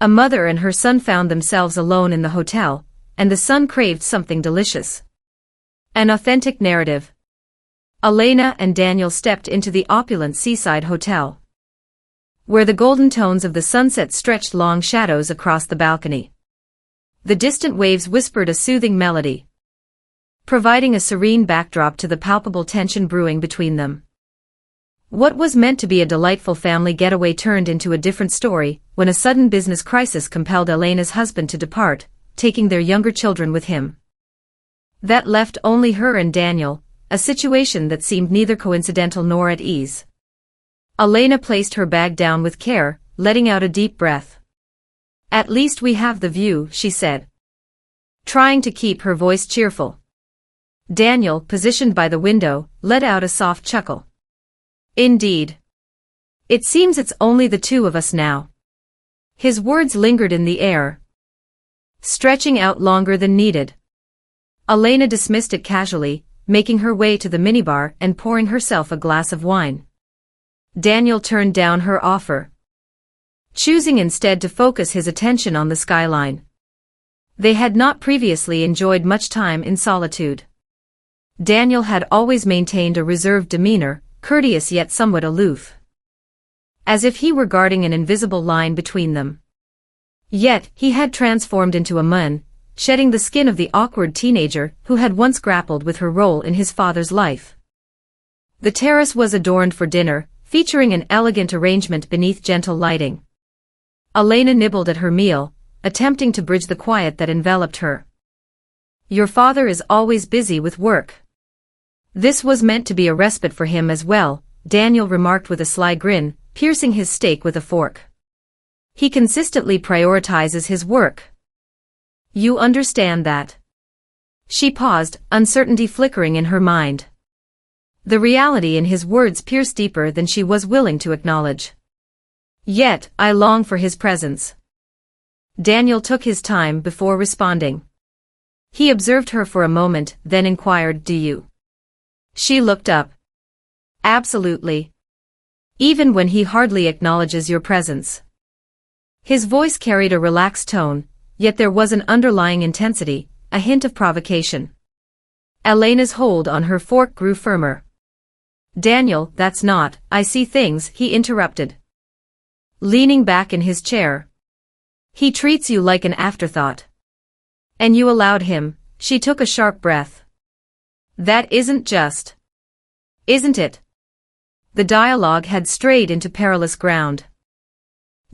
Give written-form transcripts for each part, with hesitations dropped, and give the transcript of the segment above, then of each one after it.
A mother and her son found themselves alone in the hotel, and the son craved something delicious. An authentic narrative. Elena and Daniel stepped into the opulent seaside hotel, where the golden tones of the sunset stretched long shadows across the balcony. The distant waves whispered a soothing melody, providing a serene backdrop to the palpable tension brewing between them. What was meant to be a delightful family getaway turned into a different story when a sudden business crisis compelled Elena's husband to depart, taking their younger children with him. That left only her and Daniel, a situation that seemed neither coincidental nor at ease. Elena placed her bag down with care, letting out a deep breath. "At least we have the view," she said, trying to keep her voice cheerful. Daniel, positioned by the window, let out a soft chuckle. "Indeed. It seems it's only the two of us now." His words lingered in the air, stretching out longer than needed. Elena dismissed it casually, making her way to the minibar and pouring herself a glass of wine. Daniel turned down her offer, choosing instead to focus his attention on the skyline. They had not previously enjoyed much time in solitude. Daniel had always maintained a reserved demeanor, courteous yet somewhat aloof, as if he were guarding an invisible line between them. Yet, he had transformed into a man, shedding the skin of the awkward teenager who had once grappled with her role in his father's life. The terrace was adorned for dinner, featuring an elegant arrangement beneath gentle lighting. Elena nibbled at her meal, attempting to bridge the quiet that enveloped her. "Your father is always busy with work." This was meant to be a respite for him as well, Daniel remarked with a sly grin, piercing his steak with a fork. "He consistently prioritizes his work. You understand that?" She paused, uncertainty flickering in her mind. The reality in his words pierced deeper than she was willing to acknowledge. "Yet, I long for his presence." Daniel took his time before responding. He observed her for a moment, then inquired, "Do you?" She looked up. "Absolutely. Even when he hardly acknowledges your presence." His voice carried a relaxed tone, yet there was an underlying intensity, a hint of provocation. Elena's hold on her fork grew firmer. "Daniel, that's not, I see things," he interrupted, leaning back in his chair. "He treats you like an afterthought. And you allowed him." She took a sharp breath. "That isn't just. Isn't it?" The dialogue had strayed into perilous ground.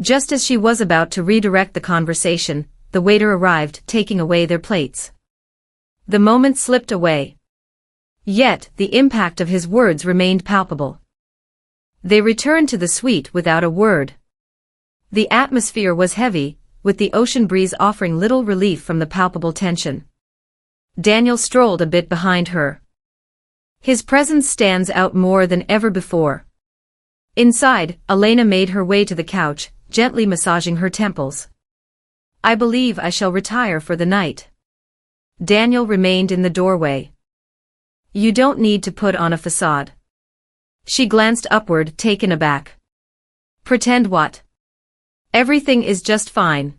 Just as she was about to redirect the conversation, the waiter arrived, taking away their plates. The moment slipped away. Yet, the impact of his words remained palpable. They returned to the suite without a word. The atmosphere was heavy, with the ocean breeze offering little relief from the palpable tension. Daniel strolled a bit behind her. His presence stands out more than ever before. Inside, Elena made her way to the couch, gently massaging her temples. "I believe I shall retire for the night." Daniel remained in the doorway. "You don't need to put on a facade." She glanced upward, taken aback. "Pretend what?" "Everything is just fine."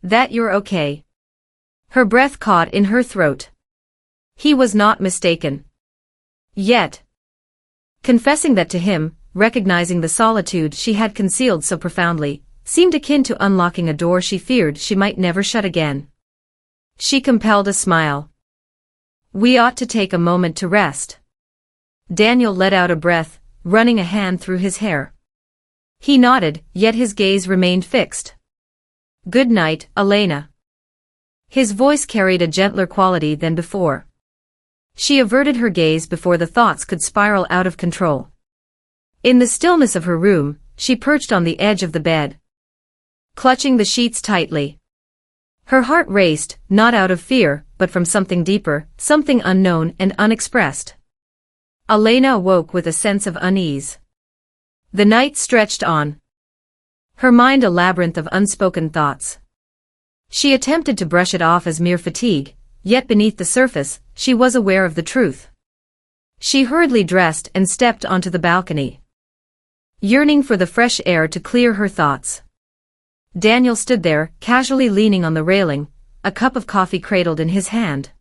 "That you're okay." Her breath caught in her throat. He was not mistaken. Yet, confessing that to him, recognizing the solitude she had concealed so profoundly, seemed akin to unlocking a door she feared she might never shut again. She compelled a smile. "We ought to take a moment to rest." Daniel let out a breath, running a hand through his hair. He nodded, yet his gaze remained fixed. "Good night, Elena." His voice carried a gentler quality than before. She averted her gaze before the thoughts could spiral out of control. In the stillness of her room, she perched on the edge of the bed, clutching the sheets tightly. Her heart raced, not out of fear, but from something deeper, something unknown and unexpressed. Elena awoke with a sense of unease. The night stretched on, her mind a labyrinth of unspoken thoughts. She attempted to brush it off as mere fatigue, yet beneath the surface, she was aware of the truth. She hurriedly dressed and stepped onto the balcony, yearning for the fresh air to clear her thoughts. Daniel stood there, casually leaning on the railing, a cup of coffee cradled in his hand.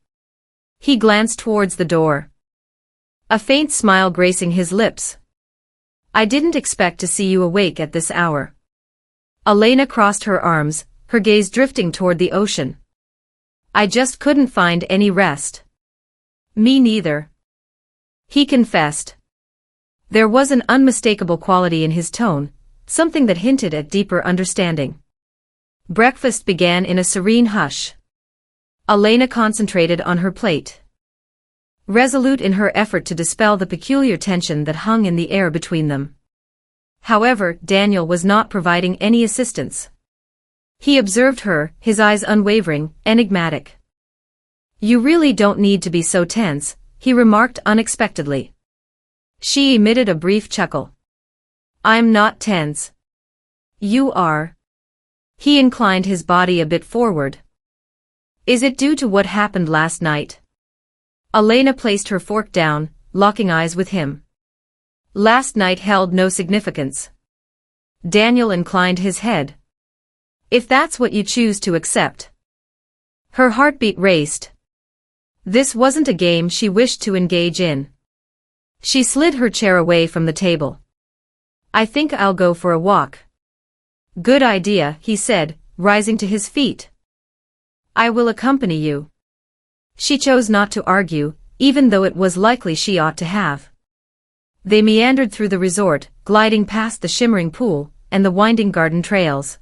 He glanced towards the door. A faint smile gracing his lips. I didn't expect to see you awake at this hour. Elena crossed her arms, her gaze drifting toward the ocean. I just couldn't find any rest. Me neither. He confessed. There was an unmistakable quality in his tone, something that hinted at deeper understanding. Breakfast began in a serene hush. Elena concentrated on her plate, resolute in her effort to dispel the peculiar tension that hung in the air between them. However, Daniel was not providing any assistance. He observed her, his eyes unwavering, enigmatic. You really don't need to be so tense, he remarked unexpectedly. She emitted a brief chuckle. I'm not tense. You are. He inclined his body a bit forward. Is it due to what happened last night? Elena placed her fork down, locking eyes with him. Last night held no significance. Daniel inclined his head. If that's what you choose to accept. Her heartbeat raced. This wasn't a game she wished to engage in. She slid her chair away from the table. I think I'll go for a walk. Good idea, he said, rising to his feet. I will accompany you. She chose not to argue, even though it was likely she ought to have. They meandered through the resort, gliding past the shimmering pool and the winding garden trails.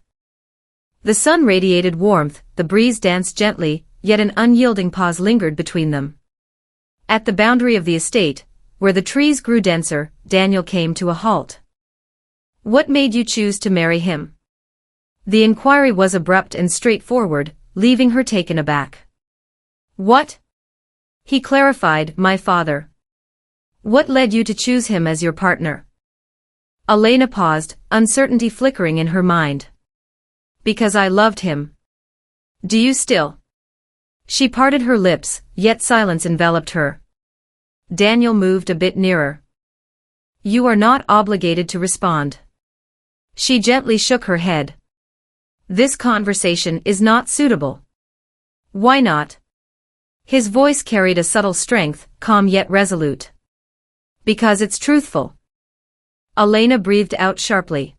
The sun radiated warmth, the breeze danced gently, yet an unyielding pause lingered between them. At the boundary of the estate, where the trees grew denser, Daniel came to a halt. What made you choose to marry him? The inquiry was abrupt and straightforward, leaving her taken aback. What? He clarified, my father. What led you to choose him as your partner? Elena paused, uncertainty flickering in her mind. Because I loved him. Do you still? She parted her lips, yet silence enveloped her. Daniel moved a bit nearer. You are not obligated to respond. She gently shook her head. This conversation is not suitable. Why not? His voice carried a subtle strength, calm yet resolute. Because it's truthful. Elena breathed out sharply.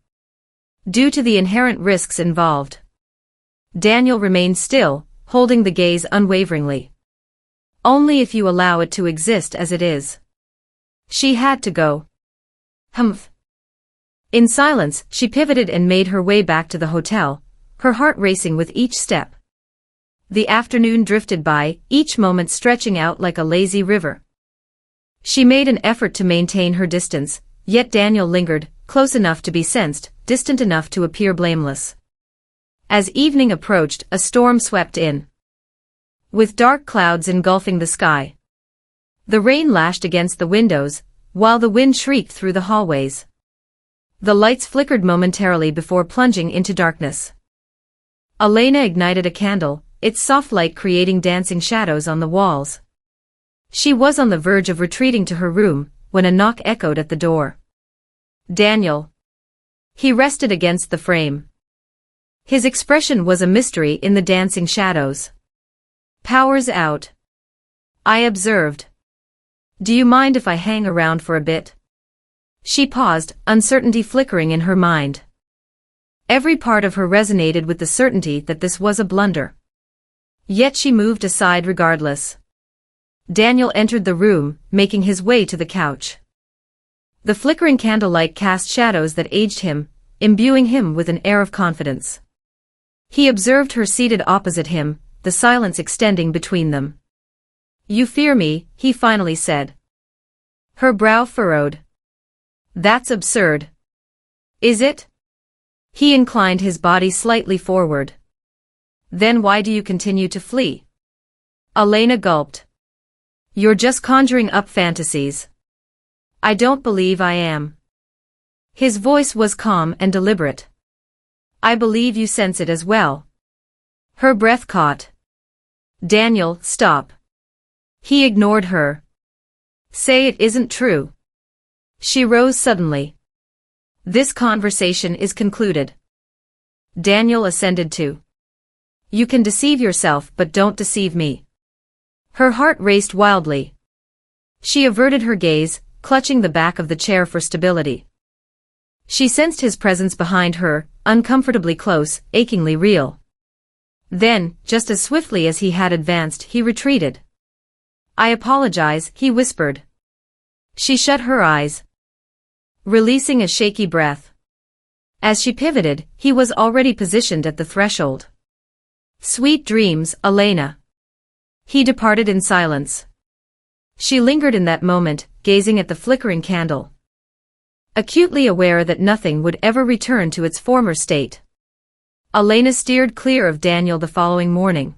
Due to the inherent risks involved. Daniel remained still, holding the gaze unwaveringly. Only if you allow it to exist as it is. She had to go. Humph. In silence, she pivoted and made her way back to the hotel, her heart racing with each step. The afternoon drifted by, each moment stretching out like a lazy river. She made an effort to maintain her distance, yet Daniel lingered, close enough to be sensed, distant enough to appear blameless. As evening approached, a storm swept in, with dark clouds engulfing the sky. The rain lashed against the windows, while the wind shrieked through the hallways. The lights flickered momentarily before plunging into darkness. Elena ignited a candle, its soft light creating dancing shadows on the walls. She was on the verge of retreating to her room, when a knock echoed at the door. Daniel. He rested against the frame. His expression was a mystery in the dancing shadows. Power's out. I observed. Do you mind if I hang around for a bit? She paused, uncertainty flickering in her mind. Every part of her resonated with the certainty that this was a blunder. Yet she moved aside regardless. Daniel entered the room, making his way to the couch. The flickering candlelight cast shadows that aged him, imbuing him with an air of confidence. He observed her seated opposite him, the silence extending between them. You fear me, he finally said. Her brow furrowed. That's absurd. Is it? He inclined his body slightly forward. Then why do you continue to flee? Elena gulped. You're just conjuring up fantasies. I don't believe I am. His voice was calm and deliberate. I believe you sense it as well. Her breath caught. Daniel, stop. He ignored her. Say it isn't true. She rose suddenly. This conversation is concluded. Daniel ascended to. You can deceive yourself but don't deceive me. Her heart raced wildly. She averted her gaze, clutching the back of the chair for stability. She sensed his presence behind her, uncomfortably close, achingly real. Then, just as swiftly as he had advanced, he retreated. I apologize, he whispered. She shut her eyes, releasing a shaky breath. As she pivoted, he was already positioned at the threshold. Sweet dreams, Elena. He departed in silence. She lingered in that moment, gazing at the flickering candle, acutely aware that nothing would ever return to its former state. Elena steered clear of Daniel the following morning.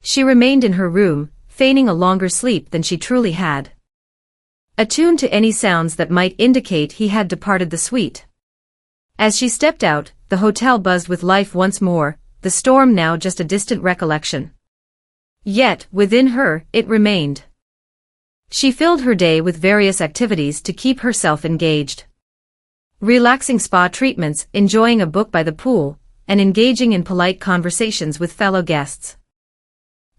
She remained in her room, feigning a longer sleep than she truly had, attuned to any sounds that might indicate he had departed the suite. As she stepped out, the hotel buzzed with life once more, the storm now just a distant recollection. Yet, within her, it remained. She filled her day with various activities to keep herself engaged. Relaxing spa treatments, enjoying a book by the pool, and engaging in polite conversations with fellow guests.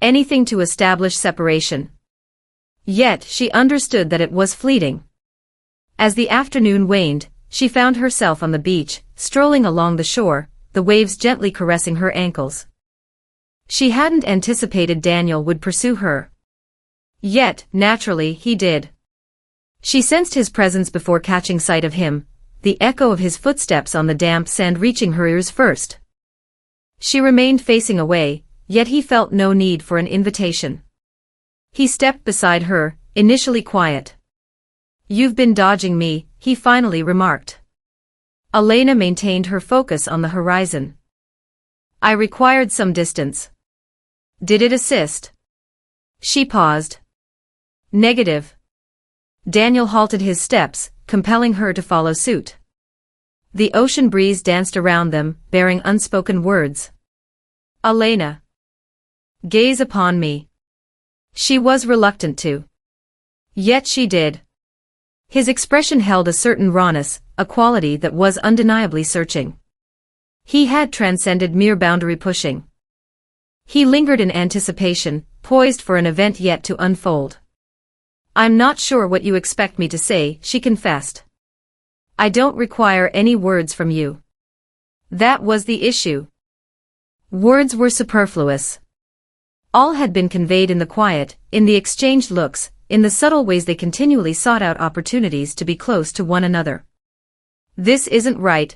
Anything to establish separation. Yet, she understood that it was fleeting. As the afternoon waned, she found herself on the beach, strolling along the shore, the waves gently caressing her ankles. She hadn't anticipated Daniel would pursue her. Yet, naturally, he did. She sensed his presence before catching sight of him, the echo of his footsteps on the damp sand reaching her ears first. She remained facing away, yet he felt no need for an invitation. He stepped beside her, initially quiet. You've been dodging me, he finally remarked. Elena maintained her focus on the horizon. I required some distance. Did it assist? She paused. Negative. Daniel halted his steps, compelling her to follow suit. The ocean breeze danced around them, bearing unspoken words. Elena. Gaze upon me. She was reluctant to. Yet she did. His expression held a certain rawness, a quality that was undeniably searching. He had transcended mere boundary pushing. He lingered in anticipation, poised for an event yet to unfold. I'm not sure what you expect me to say, she confessed. I don't require any words from you. That was the issue. Words were superfluous. All had been conveyed in the quiet, in the exchanged looks, in the subtle ways they continually sought out opportunities to be close to one another. This isn't right,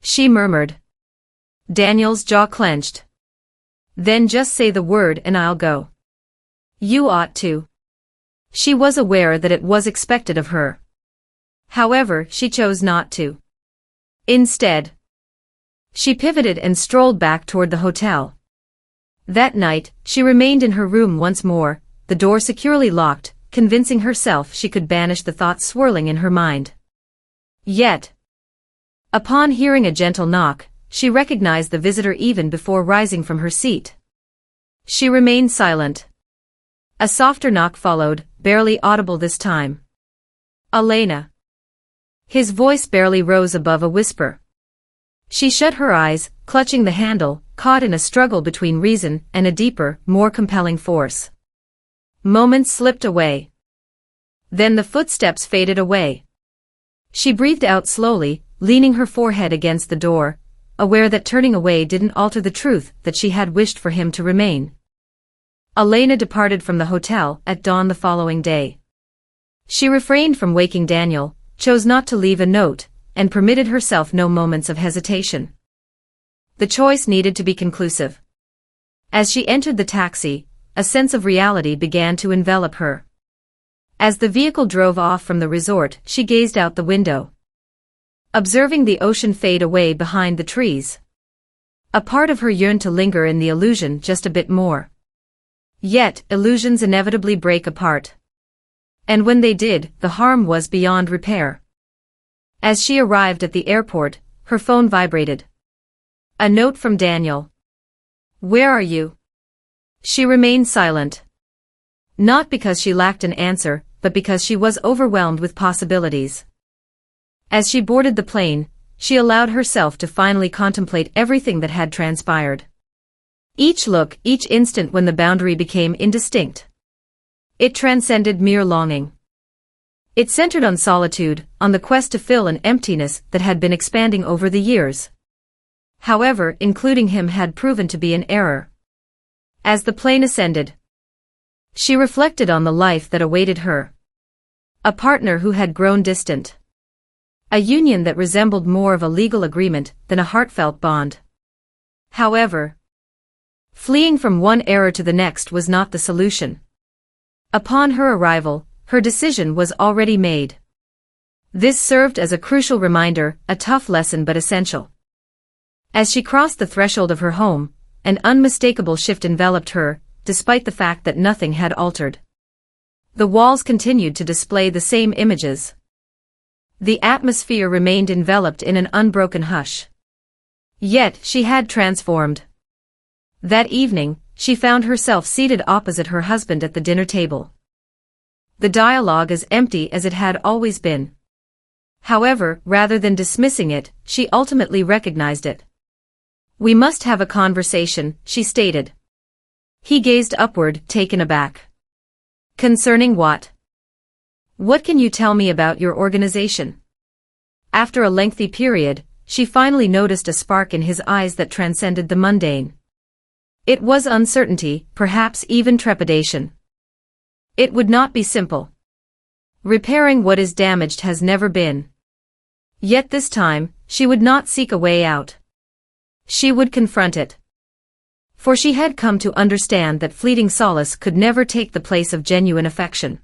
she murmured. Daniel's jaw clenched. Then just say the word and I'll go. You ought to. She was aware that it was expected of her. However, she chose not to. Instead, she pivoted and strolled back toward the hotel. That night, she remained in her room once more, the door securely locked, convincing herself she could banish the thoughts swirling in her mind. Yet, upon hearing a gentle knock, she recognized the visitor even before rising from her seat. She remained silent. A softer knock followed, barely audible this time. Elena. His voice barely rose above a whisper. She shut her eyes, clutching the handle, caught in a struggle between reason and a deeper, more compelling force. Moments slipped away. Then the footsteps faded away. She breathed out slowly, leaning her forehead against the door, aware that turning away didn't alter the truth that she had wished for him to remain. Elena departed from the hotel at dawn the following day. She refrained from waking Daniel, chose not to leave a note, and permitted herself no moments of hesitation. The choice needed to be conclusive. As she entered the taxi, a sense of reality began to envelop her. As the vehicle drove off from the resort, she gazed out the window, observing the ocean fade away behind the trees. A part of her yearned to linger in the illusion just a bit more. Yet, illusions inevitably break apart. And when they did, the harm was beyond repair. As she arrived at the airport, her phone vibrated. A note from Daniel. Where are you? She remained silent. Not because she lacked an answer, but because she was overwhelmed with possibilities. As she boarded the plane, she allowed herself to finally contemplate everything that had transpired. Each look, each instant when the boundary became indistinct. It transcended mere longing. It centered on solitude, on the quest to fill an emptiness that had been expanding over the years. However, including him had proven to be an error. As the plane ascended, she reflected on the life that awaited her. A partner who had grown distant. A union that resembled more of a legal agreement than a heartfelt bond. However, fleeing from one error to the next was not the solution. Upon her arrival, her decision was already made. This served as a crucial reminder, a tough lesson but essential. As she crossed the threshold of her home, an unmistakable shift enveloped her, despite the fact that nothing had altered. The walls continued to display the same images. The atmosphere remained enveloped in an unbroken hush. Yet she had transformed. That evening, she found herself seated opposite her husband at the dinner table. The dialogue as empty as it had always been. However, rather than dismissing it, she ultimately recognized it. "We must have a conversation," she stated. He gazed upward, taken aback. "Concerning what? What can you tell me about your organization?" After a lengthy period, she finally noticed a spark in his eyes that transcended the mundane. It was uncertainty, perhaps even trepidation. It would not be simple. Repairing what is damaged has never been. Yet this time, she would not seek a way out. She would confront it. For she had come to understand that fleeting solace could never take the place of genuine affection.